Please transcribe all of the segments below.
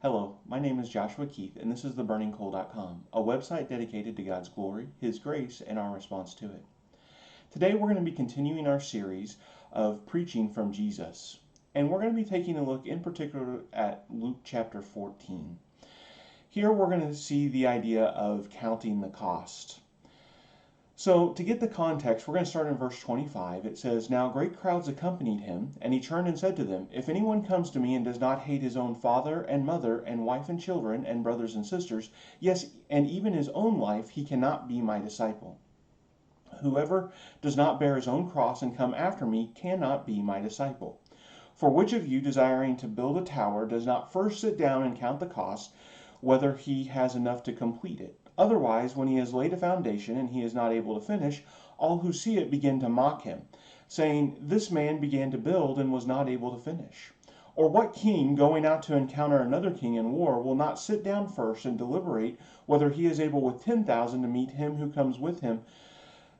Hello, my name is Joshua Keith, and this is theburningcoal.com, a website dedicated to God's glory, His grace, and our response to it. Today we're going to be continuing our series of preaching from Jesus, and we're going to be taking a look in particular at Luke chapter 14. Here we're going to see the idea of counting the cost. So, to get the context, we're going to start in verse 25. It says, "Now great crowds accompanied him, and he turned and said to them, If anyone comes to me and does not hate his own father and mother and wife and children and brothers and sisters, yes, and even his own life, he cannot be my disciple. Whoever does not bear his own cross and come after me cannot be my disciple. For which of you, desiring to build a tower, does not first sit down and count the cost, whether he has enough to complete it? Otherwise, when he has laid a foundation and he is not able to finish, all who see it begin to mock him, saying, This man began to build and was not able to finish. Or what king, going out to encounter another king in war, will not sit down first and deliberate whether he is able with 10,000 to meet him who comes with him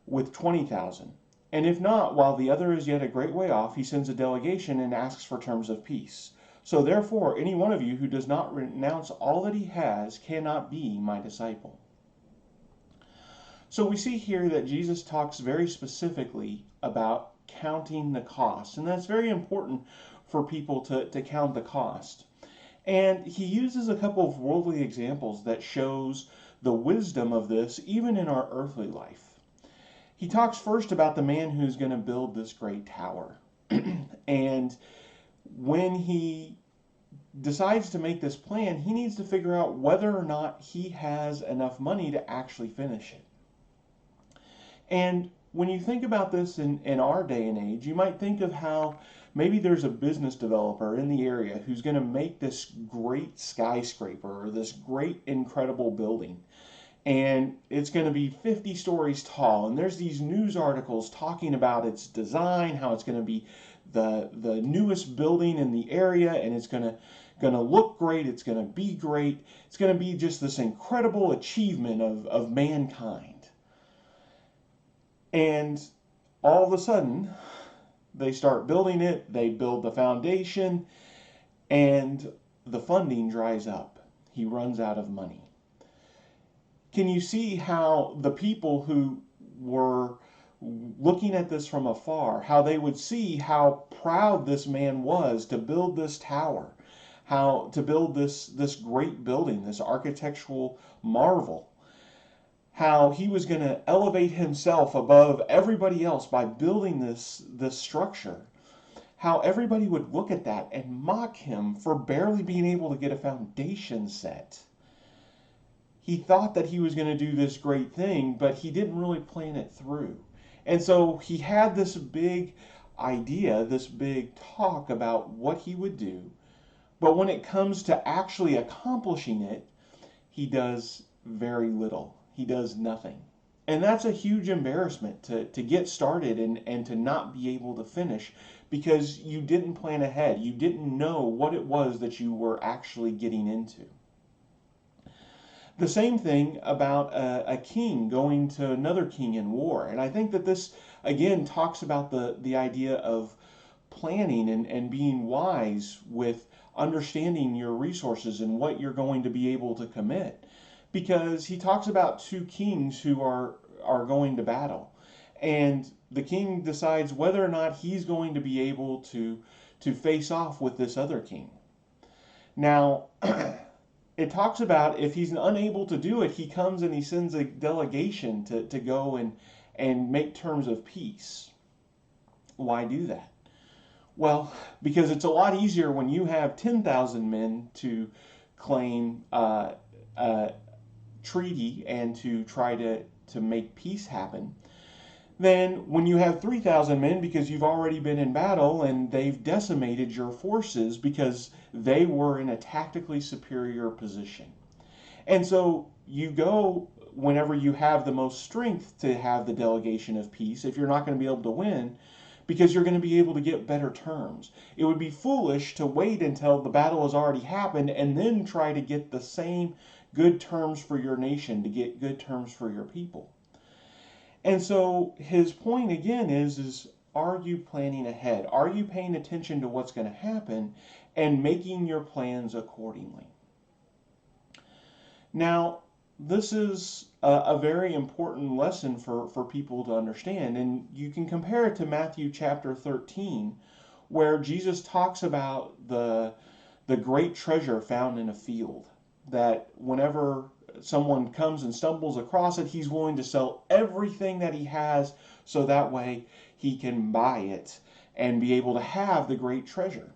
with 20,000? And if not, while the other is yet a great way off, he sends a delegation and asks for terms of peace. So therefore, any one of you who does not renounce all that he has cannot be my disciple." So we see here that Jesus talks very specifically about counting the cost, and that's very important for people to count the cost. And he uses a couple of worldly examples that shows the wisdom of this even in our earthly life. He talks first about the man who's going to build this great tower. And when he decides to make this plan, he needs to figure out whether or not he has enough money to actually finish it. And when you think about this in our day and age, you might think of how maybe there's a business developer in the area who's going to make this great skyscraper or this great, incredible building. And it's going to be 50 stories tall. And there's these news articles talking about its design, how it's going to be the newest building in the area, and it's going to look great, it's going to be great, it's going to be just this incredible achievement of mankind. And all of a sudden, they start building it, they build the foundation, and the funding dries up. He runs out of money. Can you see how the people who were looking at this from afar, how they would see how proud this man was to build this tower, how to build this great building, this architectural marvel, how he was going to elevate himself above everybody else by building this structure, how everybody would look at that and mock him for barely being able to get a foundation set. He thought that he was going to do this great thing, but he didn't really plan it through. And so he had this big idea, this big talk about what he would do, but when it comes to actually accomplishing it, he does very little. He does nothing. And that's a huge embarrassment to get started and to not be able to finish because you didn't plan ahead. You didn't know what it was that you were actually getting into. The same thing about a king going to another king in war. And I think that this, again, talks about the idea of planning and being wise with understanding your resources and what you're going to be able to commit. Because he talks about two kings who are going to battle. And the king decides whether or not he's going to be able to face off with this other king. Now, it talks about if he's unable to do it, he comes and he sends a delegation to go and make terms of peace. Why do that? Well, because it's a lot easier when you have 10,000 men to claim treaty and to try to make peace happen than when you have 3,000 men because you've already been in battle and they've decimated your forces because they were in a tactically superior position. And so you go whenever you have the most strength to have the delegation of peace if you're not going to be able to win because you're going to be able to get better terms. It would be foolish to wait until the battle has already happened and then try to get the same good terms for your nation, to get good terms for your people. And so his point again is are you planning ahead? Are you paying attention to what's going to happen and making your plans accordingly? Now, this is a very important lesson for people to understand, and you can compare it to Matthew chapter 13, where Jesus talks about the great treasure found in a field. That whenever someone comes and stumbles across it, he's willing to sell everything that he has so that way he can buy it and be able to have the great treasure.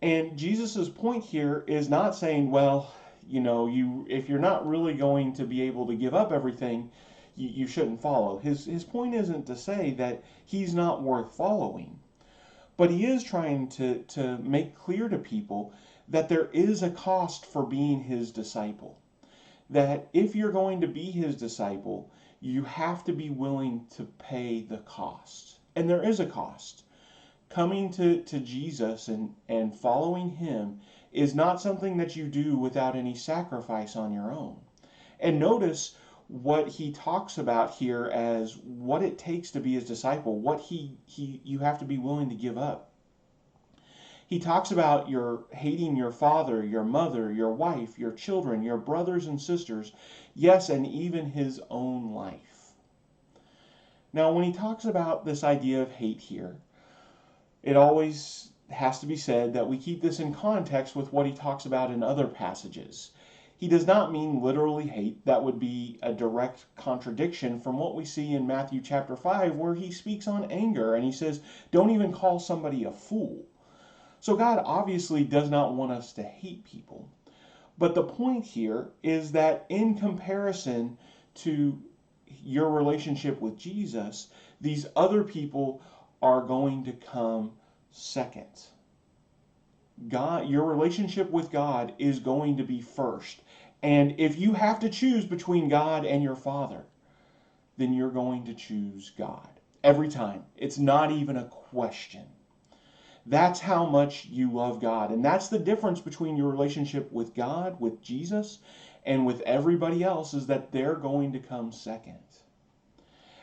And Jesus's point here is not saying, well, if you're not really going to be able to give up everything, you shouldn't follow. His point isn't to say that he's not worth following, but he is trying to make clear to people that there is a cost for being his disciple. That if you're going to be his disciple, you have to be willing to pay the cost. And there is a cost. Coming to Jesus and following him is not something that you do without any sacrifice on your own. And notice what he talks about here as what it takes to be his disciple, what you have to be willing to give up. He talks about your hating your father, your mother, your wife, your children, your brothers and sisters, yes, and even his own life. Now, when he talks about this idea of hate here, it always has to be said that we keep this in context with what he talks about in other passages. He does not mean literally hate. That would be a direct contradiction from what we see in Matthew chapter 5, where he speaks on anger and he says, don't even call somebody a fool. So God obviously does not want us to hate people. But the point here is that in comparison to your relationship with Jesus, these other people are going to come second. Your relationship with God is going to be first. And if you have to choose between God and your Father, then you're going to choose God. Every time. It's not even a question. That's how much you love God. And that's the difference between your relationship with God, with Jesus, and with everybody else, is that they're going to come second.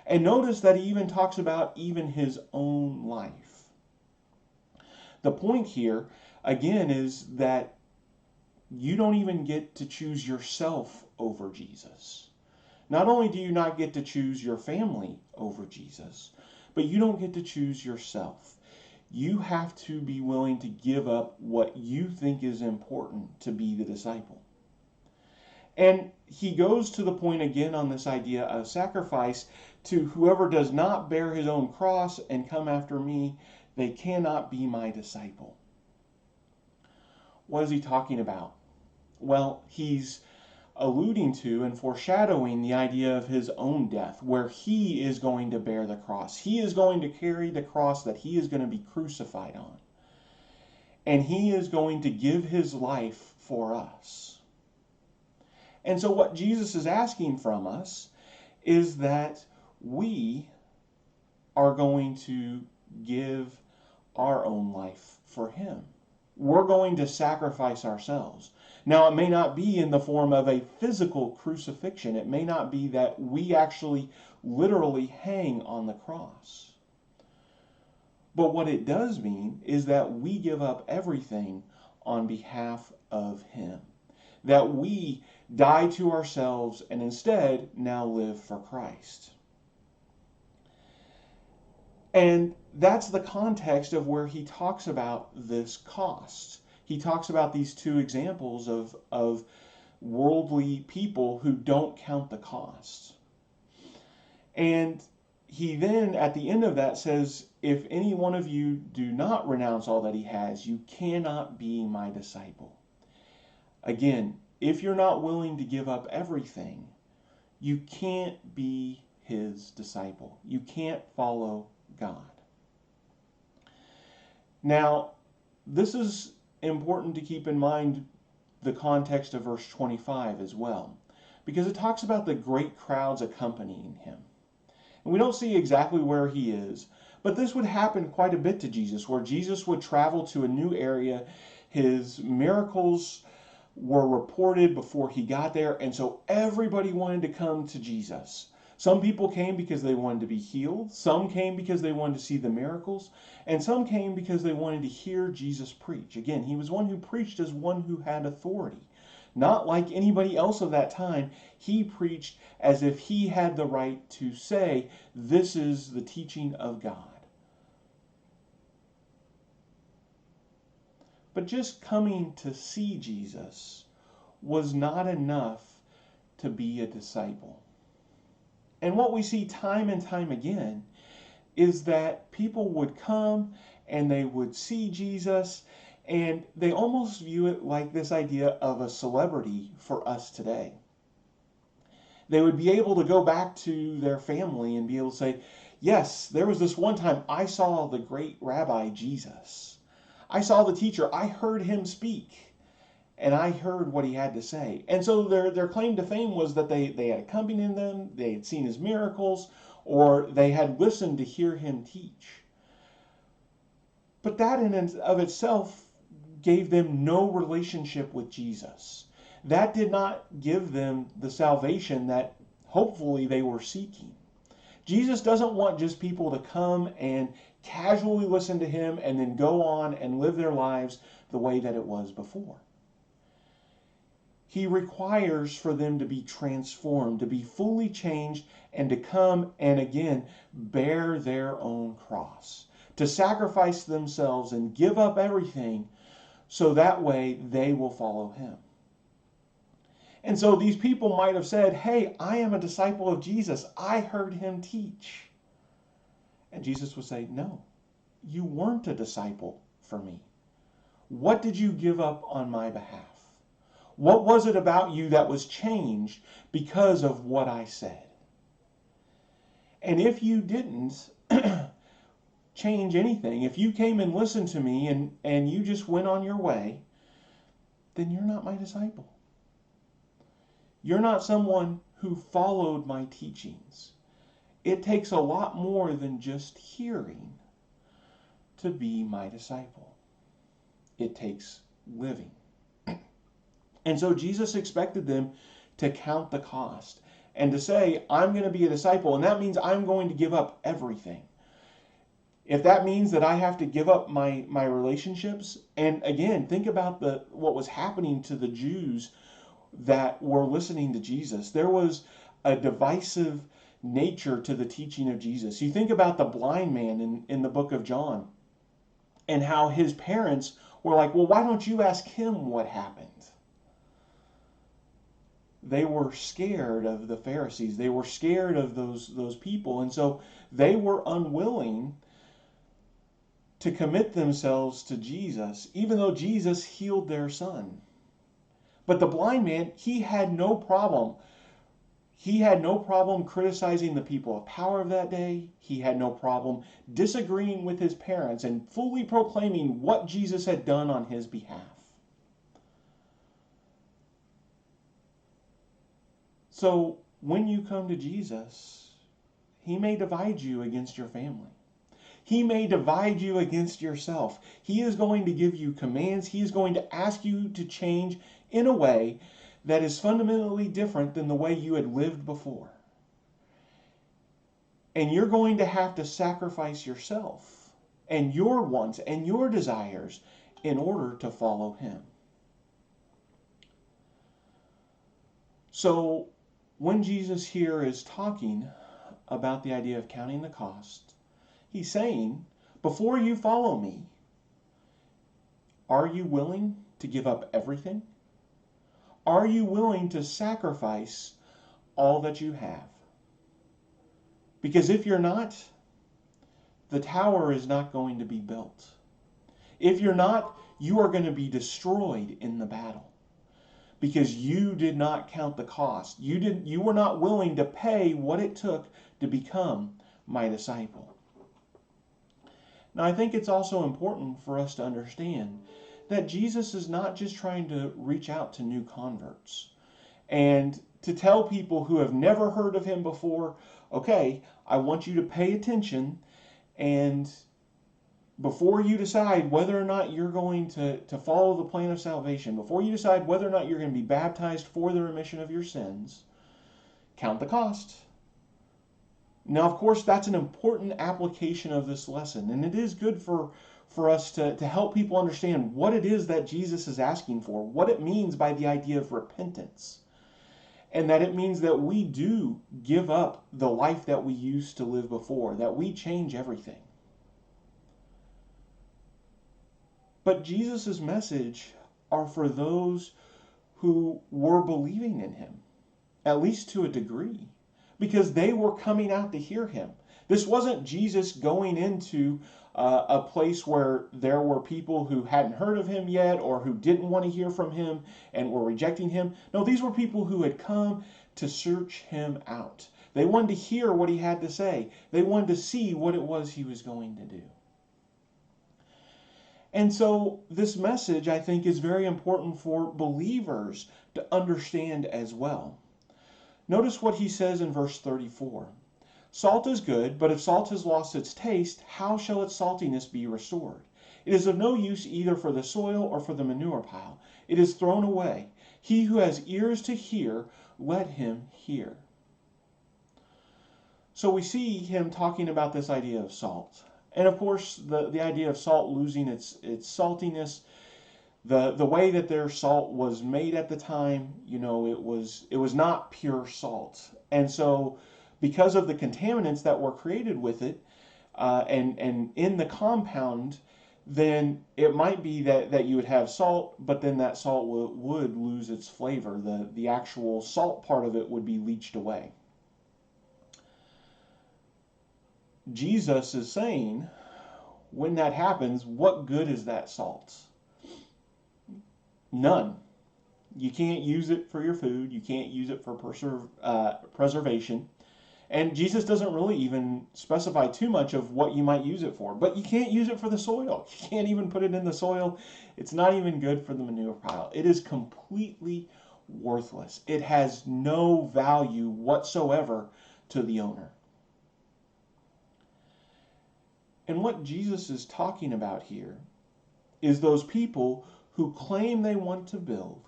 And notice that he even talks about even his own life. The point here, again, is that you don't even get to choose yourself over Jesus. Not only do you not get to choose your family over Jesus, but you don't get to choose yourself. You have to be willing to give up what you think is important to be the disciple. And he goes to the point again on this idea of sacrifice to whoever does not bear his own cross and come after me, they cannot be my disciple. What is he talking about? Well, he's alluding to and foreshadowing the idea of his own death, where he is going to bear the cross. He is going to carry the cross that he is going to be crucified on. And he is going to give his life for us. And so what Jesus is asking from us is that we are going to give our own life for him. We're going to sacrifice ourselves. Now, it may not be in the form of a physical crucifixion. It may not be that we actually literally hang on the cross. But what it does mean is that we give up everything on behalf of him. That we die to ourselves and instead now live for Christ. And that's the context of where he talks about this cost. He talks about these two examples of worldly people who don't count the cost. And he then, at the end of that, says, if any one of you do not renounce all that he has, you cannot be my disciple. Again, if you're not willing to give up everything, you can't be his disciple. You can't follow God. Now, this is important to keep in mind the context of verse 25 as well, because it talks about the great crowds accompanying him. And we don't see exactly where he is, but this would happen quite a bit to Jesus, where Jesus would travel to a new area. His miracles were reported before he got there, and so everybody wanted to come to Jesus. Some people came because they wanted to be healed. Some came because they wanted to see the miracles. And some came because they wanted to hear Jesus preach. Again, he was one who preached as one who had authority Not like anybody else of that time. He preached as if he had the right to say, this is the teaching of God. But just coming to see Jesus was not enough to be a disciple. And what we see time and time again is that people would come and they would see Jesus, and they almost view it like this idea of a celebrity for us today. They would be able to go back to their family and be able to say, yes, there was this one time I saw the great Rabbi Jesus. I saw the teacher. I heard him speak, and I heard what he had to say. And so their claim to fame was that they had accompanied them, they had seen his miracles, or they had listened to hear him teach. But that in and of itself gave them no relationship with Jesus. That did not give them the salvation that hopefully they were seeking. Jesus doesn't want just people to come and casually listen to him and then go on and live their lives the way that it was before. He requires for them to be transformed, to be fully changed, and to come and again bear their own cross, to sacrifice themselves and give up everything so that way they will follow him. And so these people might have said, hey, I am a disciple of Jesus. I heard him teach. And Jesus would say, no, you weren't a disciple for me. What did you give up on my behalf? What was it about you that was changed because of what I said? And if you didn't change anything, if you came and listened to me and you just went on your way, then you're not my disciple. You're not someone who followed my teachings. It takes a lot more than just hearing to be my disciple. It takes living. And so Jesus expected them to count the cost and to say, I'm going to be a disciple, and that means I'm going to give up everything. If that means that I have to give up my relationships, and again, think about what was happening to the Jews that were listening to Jesus. There was a divisive nature to the teaching of Jesus. You think about the blind man in the book of John and how his parents were like, well, why don't you ask him what happened? They were scared of the Pharisees. They were scared of those people. And so they were unwilling to commit themselves to Jesus, even though Jesus healed their son. But the blind man, he had no problem. He had no problem criticizing the people of power of that day. He had no problem disagreeing with his parents and fully proclaiming what Jesus had done on his behalf. So when you come to Jesus, he may divide you against your family. He may divide you against yourself. He is going to give you commands. He is going to ask you to change in a way that is fundamentally different than the way you had lived before. And you're going to have to sacrifice yourself and your wants and your desires in order to follow him. So when Jesus here is talking about the idea of counting the cost, he's saying, before you follow me, are you willing to give up everything? Are you willing to sacrifice all that you have? Because if you're not, the tower is not going to be built. If you're not, you are going to be destroyed in the battle. Because you did not count the cost. You were not willing to pay what it took to become my disciple. Now, I think it's also important for us to understand that Jesus is not just trying to reach out to new converts and to tell people who have never heard of him before, okay, I want you to pay attention, and before you decide whether or not you're going to follow the plan of salvation, before you decide whether or not you're going to be baptized for the remission of your sins, count the cost. Now, of course, that's an important application of this lesson, and it is good for for us to help people understand what it is that Jesus is asking for, what it means by the idea of repentance, and that it means that we do give up the life that we used to live before, that we change everything. But Jesus' message are for those who were believing in him, at least to a degree, because they were coming out to hear him. This wasn't Jesus going into a place where there were people who hadn't heard of him yet or who didn't want to hear from him and were rejecting him. No, these were people who had come to search him out. They wanted to hear what he had to say. They wanted to see what it was he was going to do. And so this message, I think, is very important for believers to understand as well. Notice what he says in verse 34. Salt is good, but if salt has lost its taste, how shall its saltiness be restored? It is of no use either for the soil or for the manure pile. It is thrown away. He who has ears to hear, let him hear. So we see him talking about this idea of salt. And of course, the idea of salt losing its saltiness, the way that their salt was made at the time, it was not pure salt. And so because of the contaminants that were created with it, and in the compound, then it might be that you would have salt, but then that salt would lose its flavor. The actual salt part of it would be leached away. Jesus is saying, when that happens, what good is that salt? None. You can't use it for your food. You can't use it for preservation. And Jesus doesn't really even specify too much of what you might use it for. But you can't use it for the soil. You can't even put it in the soil. It's not even good for the manure pile. It is completely worthless. It has no value whatsoever to the owner. And what Jesus is talking about here is those people who claim they want to build,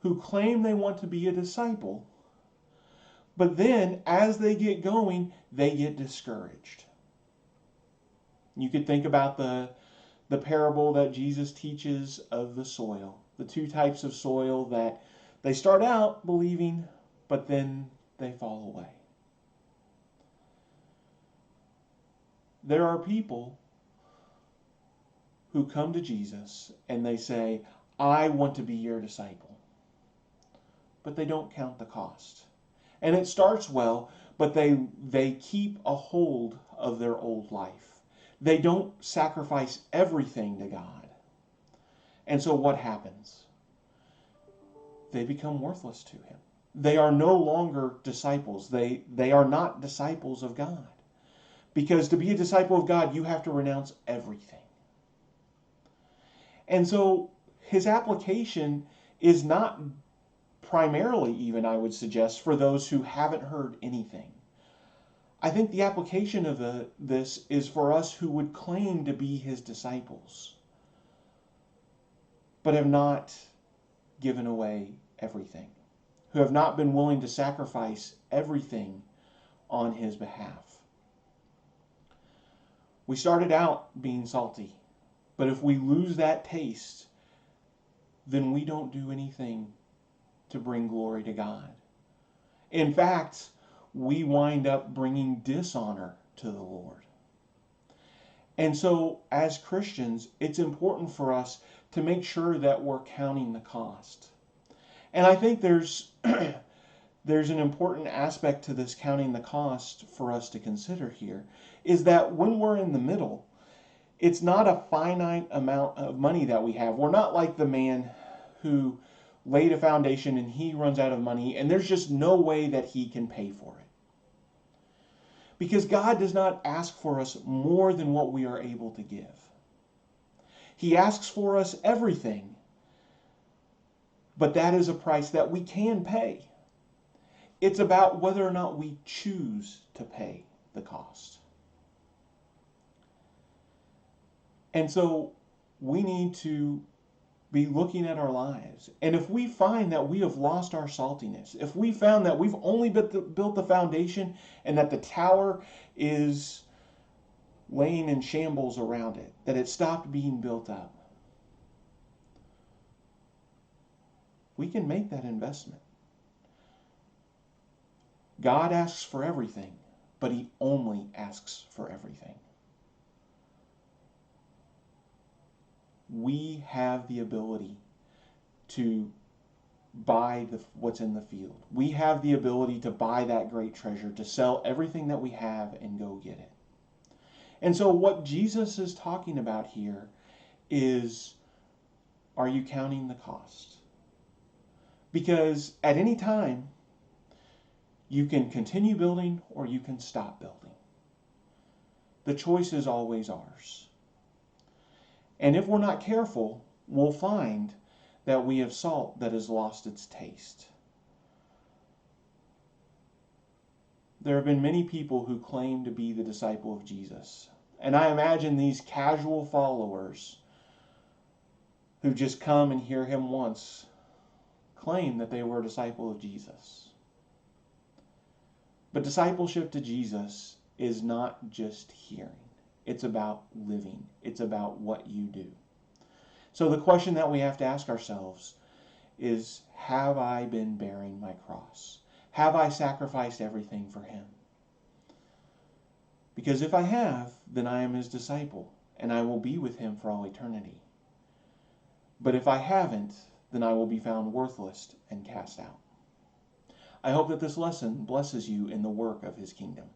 who claim they want to be a disciple, but then as they get going, they get discouraged. You could think about the parable that Jesus teaches of the soil, the two types of soil that they start out believing, but then they fall away. There are people who come to Jesus and they say, I want to be your disciple. But they don't count the cost. And it starts well, but they keep a hold of their old life. They don't sacrifice everything to God. And so what happens? They become worthless to him. They are no longer disciples. They are not disciples of God. Because to be a disciple of God, you have to renounce everything. And so his application is not primarily even, I would suggest, for those who haven't heard anything. I think the application of this is for us who would claim to be his disciples, but have not given away everything, who have not been willing to sacrifice everything on his behalf. We started out being salty, but if we lose that taste, then we don't do anything to bring glory to God. In fact, we wind up bringing dishonor to the Lord. And so, as Christians, it's important for us to make sure that we're counting the cost. And I think there's an important aspect to this counting the cost for us to consider here, is that when we're in the middle, it's not a finite amount of money that we have. We're not like the man who laid a foundation and he runs out of money and there's just no way that he can pay for it. Because God does not ask for us more than what we are able to give. He asks for us everything, but that is a price that we can pay. It's about whether or not we choose to pay the cost. And so we need to be looking at our lives. And if we find that we have lost our saltiness, if we found that we've only built the foundation and that the tower is laying in shambles around it, that it stopped being built up. We can make that investment. God asks for everything, but he only asks for everything. We have the ability to buy what's in the field. We have the ability to buy that great treasure, to sell everything that we have and go get it. And so what Jesus is talking about here is, are you counting the cost? Because at any time, you can continue building or you can stop building. The choice is always ours. And if we're not careful, we'll find that we have salt that has lost its taste. There have been many people who claim to be the disciple of Jesus. And I imagine these casual followers who just come and hear him once claim that they were a disciple of Jesus. But discipleship to Jesus is not just hearing. It's about living. It's about what you do. So the question that we have to ask ourselves is, have I been bearing my cross? Have I sacrificed everything for him? Because if I have, then I am his disciple, and I will be with him for all eternity. But if I haven't, then I will be found worthless and cast out. I hope that this lesson blesses you in the work of his kingdom.